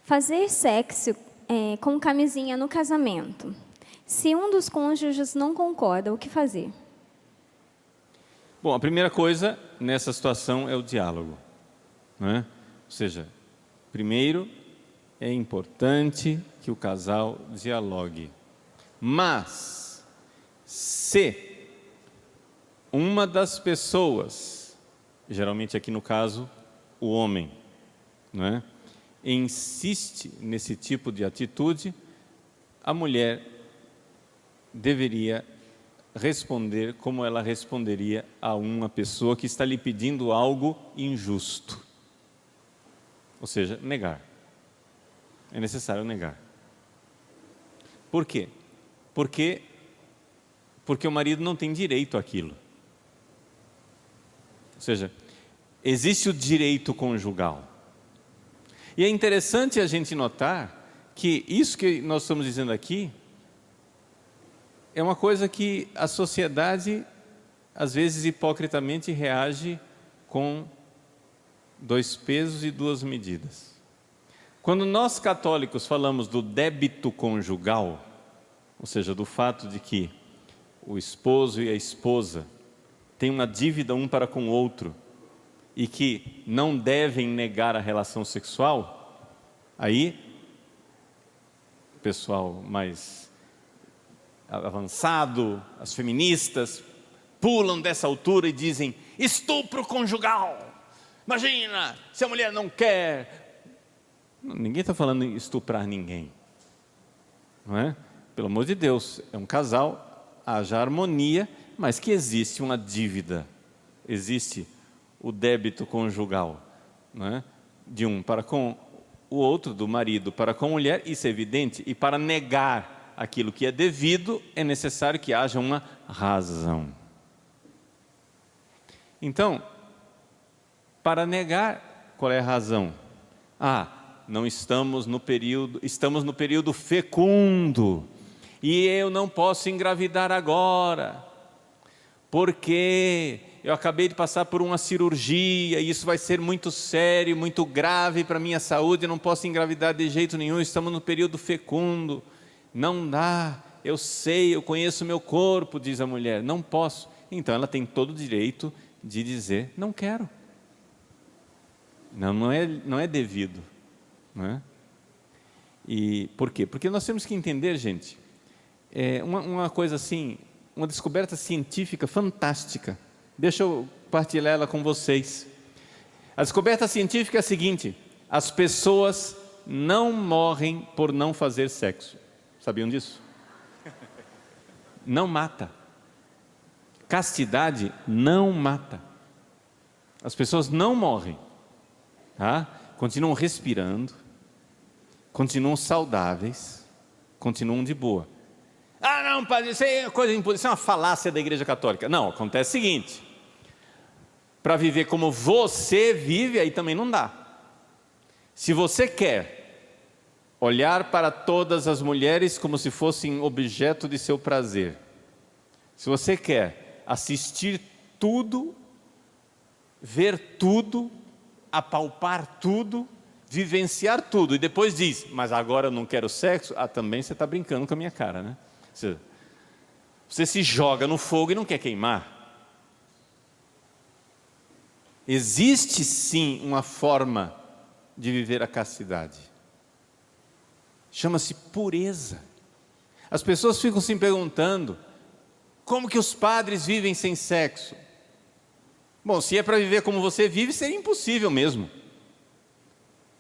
Fazer sexo com camisinha no casamento. Se um dos cônjuges não concorda, o que fazer? Bom, a primeira coisa nessa situação é o diálogo, né? Ou seja, primeiro é importante que o casal dialogue. Mas, se uma das pessoas, geralmente aqui no caso, o homem, né, insiste nesse tipo de atitude, a mulher deveria responder como ela responderia a uma pessoa que está lhe pedindo algo injusto. Ou seja, negar. É necessário negar. Por quê? Porque o marido não tem direito àquilo. Ou seja, existe o direito conjugal. E é interessante a gente notar que isso que nós estamos dizendo aqui é uma coisa que a sociedade, às vezes hipocritamente, reage com 2 pesos e 2 medidas. Quando nós católicos falamos do débito conjugal, ou seja, do fato de que o esposo e a esposa têm uma dívida um para com o outro e que não devem negar a relação sexual, aí o pessoal mais avançado, as feministas, pulam dessa altura e dizem: estupro conjugal. Imagina, se a mulher não quer. Ninguém está falando em estuprar ninguém, não é? Pelo amor de Deus, é um casal, haja harmonia, mas que existe uma dívida, existe o débito conjugal, não é? De um para com o outro, do marido para com a mulher, isso é evidente, e para negar aquilo que é devido, é necessário que haja uma razão. Então, para negar, qual é a razão? Não estamos no período fecundo, e eu não posso engravidar agora, porque eu acabei de passar por uma cirurgia, e isso vai ser muito sério, muito grave para a minha saúde, eu não posso engravidar de jeito nenhum, estamos no período fecundo, não dá, eu sei, eu conheço o meu corpo, diz a mulher, não posso. Então ela tem todo o direito de dizer, não quero. Não é devido, não é? E por quê? Porque nós temos que entender, gente, uma coisa assim, uma descoberta científica fantástica. Deixa eu partilhar ela com vocês. A descoberta científica é a seguinte: as pessoas não morrem por não fazer sexo. Sabiam disso? Não mata. Castidade não mata. As pessoas não morrem, tá? Continuam respirando, continuam saudáveis, continuam de boa. Não, padre, isso é coisa impossível, isso é uma falácia da Igreja Católica. Não, acontece o seguinte: para viver como você vive, aí também não dá. Se você quer olhar para todas as mulheres como se fossem objeto de seu prazer, se você quer assistir tudo, ver tudo, apalpar tudo, vivenciar tudo, e depois diz, mas agora eu não quero sexo, também você está brincando com a minha cara, né? Você se joga no fogo e não quer queimar. Existe sim uma forma de viver a castidade, chama-se pureza. As pessoas ficam se perguntando, como que os padres vivem sem sexo? Bom, se é para viver como você vive, seria impossível mesmo.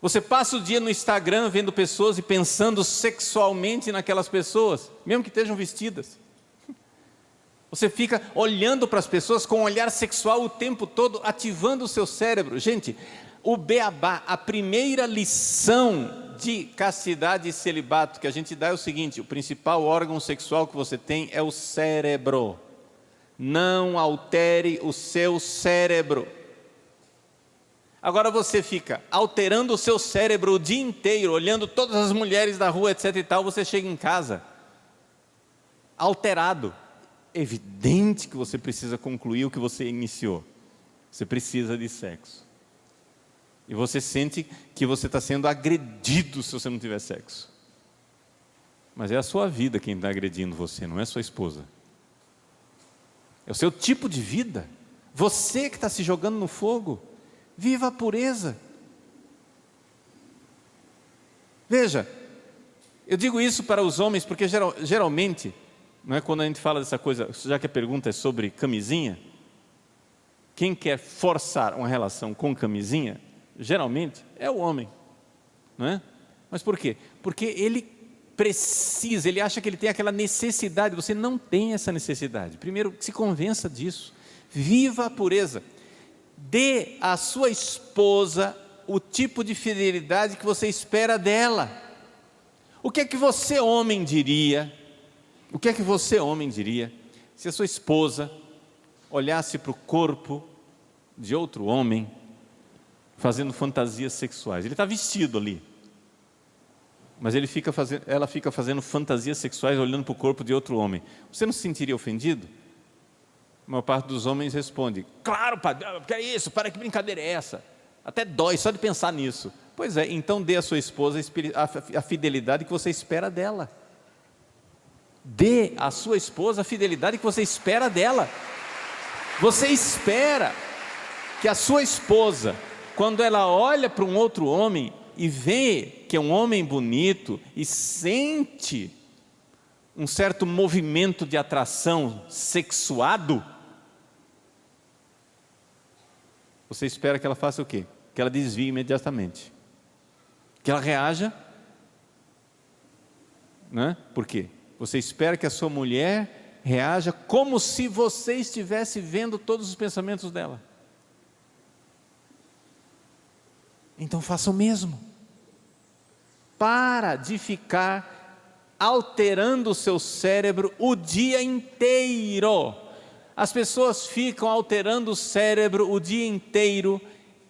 Você passa o dia no Instagram vendo pessoas e pensando sexualmente naquelas pessoas, mesmo que estejam vestidas. Você fica olhando para as pessoas com um olhar sexual o tempo todo, ativando o seu cérebro. Gente, o beabá, a primeira lição de castidade e celibato que a gente dá é o seguinte: o principal órgão sexual que você tem é o cérebro. Não altere o seu cérebro. Agora você fica alterando o seu cérebro o dia inteiro, olhando todas as mulheres da rua, etc e tal, você chega em casa alterado. É evidente que você precisa concluir o que você iniciou. Você precisa de sexo. E você sente que você está sendo agredido se você não tiver sexo. Mas é a sua vida quem está agredindo você, não é sua esposa. É o seu tipo de vida. Você que está se jogando no fogo. Viva a pureza. Veja, eu digo isso para os homens porque geralmente, não é, quando a gente fala dessa coisa, já que a pergunta é sobre camisinha, quem quer forçar uma relação com camisinha, geralmente é o homem, não é? Mas por quê? Porque ele precisa, ele acha que ele tem aquela necessidade. Você não tem essa necessidade. Primeiro, se convença disso. Viva a pureza. Dê à sua esposa o tipo de fidelidade que você espera dela. O que é que você, homem, diria? O que é que você, homem, diria se a sua esposa olhasse para o corpo de outro homem fazendo fantasias sexuais? Ele está vestido ali, mas ela fica fazendo fantasias sexuais olhando para o corpo de outro homem. Você não se sentiria ofendido? A maior parte dos homens responde: claro, padre, que é isso? Para, que brincadeira é essa? Até dói só de pensar nisso. Pois é, então dê à sua esposa a fidelidade que você espera dela. Dê à sua esposa a fidelidade que você espera dela. Você espera que a sua esposa, quando ela olha para um outro homem e vê que é um homem bonito e sente um certo movimento de atração sexuado, você espera que ela faça o quê? Que ela desvie imediatamente, que ela reaja, né? Por quê? Você espera que a sua mulher reaja como se você estivesse vendo todos os pensamentos dela. Então faça o mesmo. Para de ficar alterando o seu cérebro o dia inteiro. As pessoas ficam alterando o cérebro o dia inteiro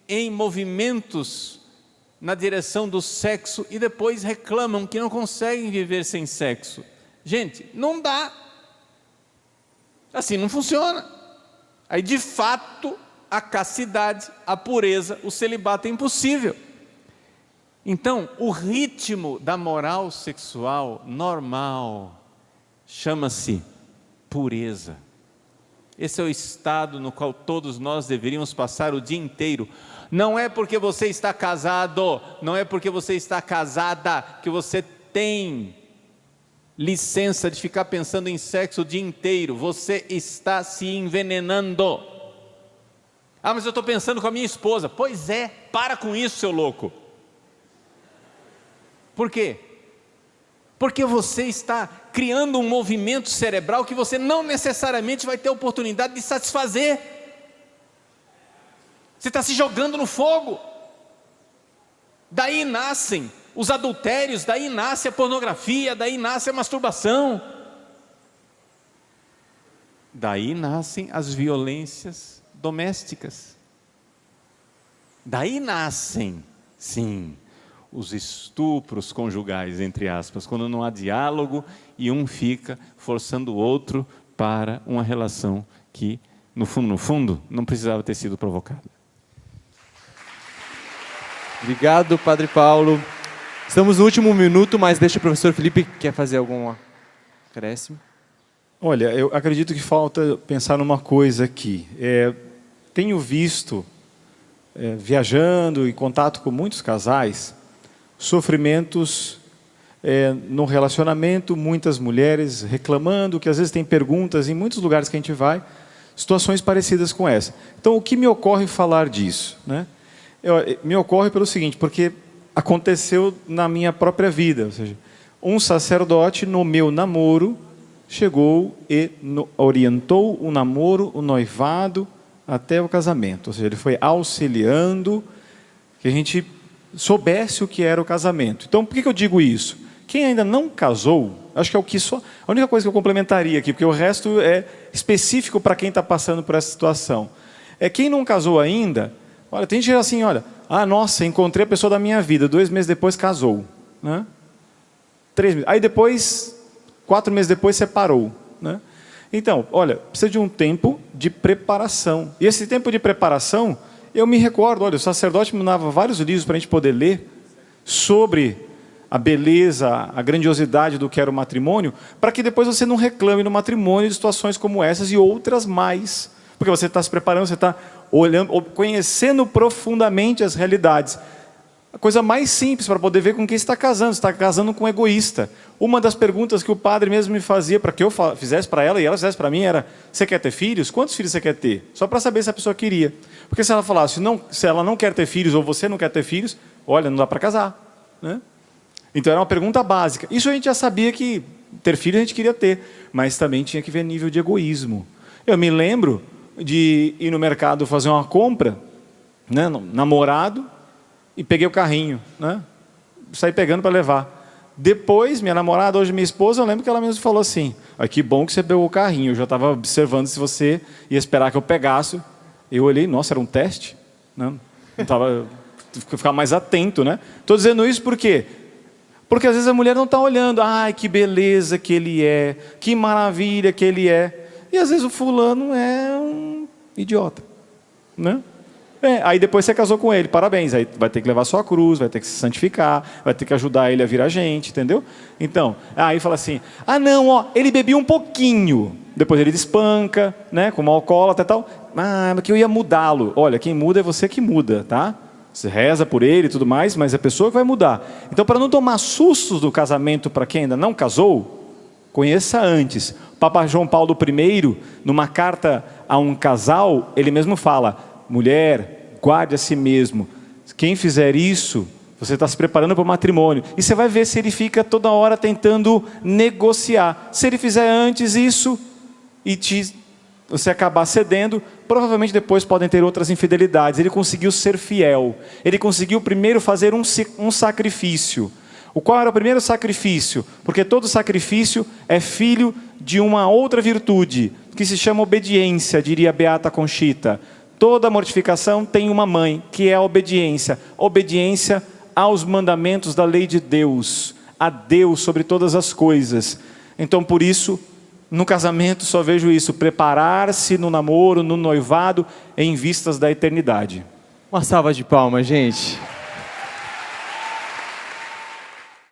em movimentos na direção do sexo e depois reclamam que não conseguem viver sem sexo. Gente, não dá. Assim não funciona. Aí de fato a castidade, a pureza, o celibato é impossível. Então o ritmo da moral sexual normal chama-se pureza. Esse é o estado no qual todos nós deveríamos passar o dia inteiro. Não é porque você está casado, não é porque você está casada, que você tem licença de ficar pensando em sexo o dia inteiro. Você está se envenenando. Ah, mas eu estou pensando com a minha esposa. Pois é, para com isso, seu louco. Por quê? Porque você está criando um movimento cerebral que você não necessariamente vai ter oportunidade de satisfazer. Você está se jogando no fogo. Daí nascem os adultérios, daí nasce a pornografia, daí nasce a masturbação. Daí nascem as violências domésticas. Daí nascem, sim, os estupros conjugais, entre aspas, quando não há diálogo e um fica forçando o outro para uma relação que, no fundo, não precisava ter sido provocada. Obrigado, Padre Paulo. Estamos no último minuto, mas deixa o professor Felipe, quer fazer algum acréscimo? Olha, eu acredito que falta pensar numa coisa aqui. Tenho visto, viajando, em contato com muitos casais, sofrimentos no relacionamento, muitas mulheres reclamando, que às vezes tem perguntas em muitos lugares que a gente vai, situações parecidas com essa. Então, o que me ocorre falar disso, né? Me ocorre pelo seguinte, porque aconteceu na minha própria vida, ou seja, um sacerdote no meu namoro chegou e orientou o namoro, o noivado, até o casamento. Ou seja, ele foi auxiliando que a gente soubesse o que era o casamento. Então, por que eu digo isso? Quem ainda não casou, acho que é o que só... A única coisa que eu complementaria aqui, porque o resto é específico para quem está passando por essa situação. Quem não casou ainda, olha, tem gente que diz assim, olha, nossa, encontrei a pessoa da minha vida, 2 meses depois casou, né? 3 meses. Aí depois, 4 meses depois separou, né? Então, olha, precisa de um tempo de preparação. E esse tempo de preparação, Eu me recordo, olha, o sacerdote me dava vários livros para a gente poder ler sobre a beleza, a grandiosidade do que era o matrimônio, para que depois você não reclame no matrimônio de situações como essas e outras mais. Porque você está se preparando, você está olhando, conhecendo profundamente as realidades. A coisa mais simples para poder ver com quem está casando. Você está casando com um egoísta. Uma das perguntas que o padre mesmo me fazia para que eu fizesse para ela e ela fizesse para mim era: você quer ter filhos? Quantos filhos você quer ter? Só para saber se a pessoa queria. Porque se ela falasse, não, se ela não quer ter filhos ou você não quer ter filhos, olha, não dá para casar, né? Então era uma pergunta básica. Isso a gente já sabia que ter filho a gente queria ter, mas também tinha que ver nível de egoísmo. Eu me lembro de ir no mercado fazer uma compra, né, namorado, e peguei o carrinho, né, saí pegando para levar. Depois, minha namorada, hoje minha esposa, eu lembro que ela mesmo falou assim: que bom que você pegou o carrinho, eu já estava observando se você ia esperar que eu pegasse. Eu olhei, nossa, era um teste? Não estava, ficar mais atento, né? Estou dizendo isso por quê? Porque às vezes a mulher não está olhando, ai, que beleza que ele é, que maravilha que ele é. E às vezes o fulano é um idiota, né? Aí depois você casou com ele, parabéns, aí vai ter que levar sua cruz, vai ter que se santificar, vai ter que ajudar ele a virar gente, entendeu? Então, aí fala assim, não, ó, ele bebia um pouquinho, depois ele espanca, né, como alcoólatra e tal, mas que eu ia mudá-lo. Olha, quem muda é você que muda, tá? Você reza por ele e tudo mais, mas é a pessoa que vai mudar. Então, para não tomar sustos do casamento para quem ainda não casou, conheça antes. Papa João Paulo I, numa carta a um casal, ele mesmo fala: mulher, guarde a si mesmo. Quem fizer isso, você está se preparando para o matrimônio. E você vai ver se ele fica toda hora tentando negociar. Se ele fizer antes isso e você acabar cedendo, provavelmente depois podem ter outras infidelidades. Ele conseguiu ser fiel. Ele conseguiu primeiro fazer um sacrifício. O qual era o primeiro sacrifício? Porque todo sacrifício é filho de uma outra virtude, que se chama obediência, diria a Beata Conchita. Toda mortificação tem uma mãe, que é a obediência. Obediência aos mandamentos da lei de Deus, a Deus sobre todas as coisas. Então, por isso, no casamento só vejo isso: preparar-se no namoro, no noivado, em vistas da eternidade. Uma salva de palmas, gente.